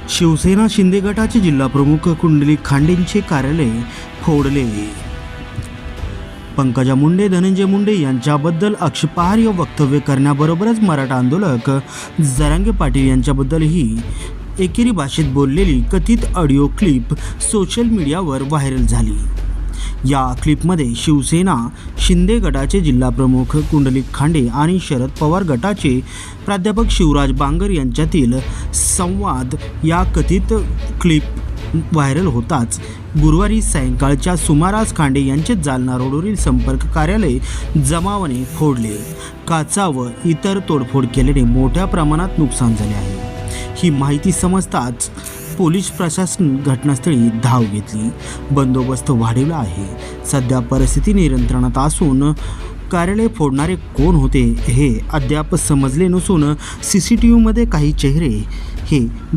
शिवसेना शिंदे गटाचे जिल्हाप्रमुख कुंडलिक खांडेंचे कार्यालय फोडले। पंकजा मुंडे, धनंजय मुंडे यांच्याबद्दल आक्षेपार्ह वक्तव्य करण्याबरोबरच मराठा आंदोलक जरांगे पाटील यांच्याबद्दलही एकेरी भाषेत बोललेली कथित ऑडिओ क्लिप सोशल मीडियावर व्हायरल झाली। या क्लिपमध्ये शिवसेना शिंदे गटाचे जिल्हाप्रमुख कुंडलिक खांडे आणि शरद पवार गटाचे प्राध्यापक शिवराज बांगर यांच्यातील संवाद या कथित क्लिप व्हायरल होताच गुरुवारी सायंकाळच्या सुमारास खांडे यांचे जालना रोडवरील संपर्क कार्यालय जमावाने फोडले। काचा व इतर तोडफोड केल्याने मोठ्या प्रमाणात नुकसान झाले आहे। ही माहिती समजताच पोलीस प्रशासन घटनास्थळी धाव घेतली, बंदोबस्त वाढवला आहे। सध्या परिस्थिती नियंत्रणात असून कार्यालय फोडणारे कोण होते हे अद्याप समजले नसून CCTVमध्ये काही चेहरे हे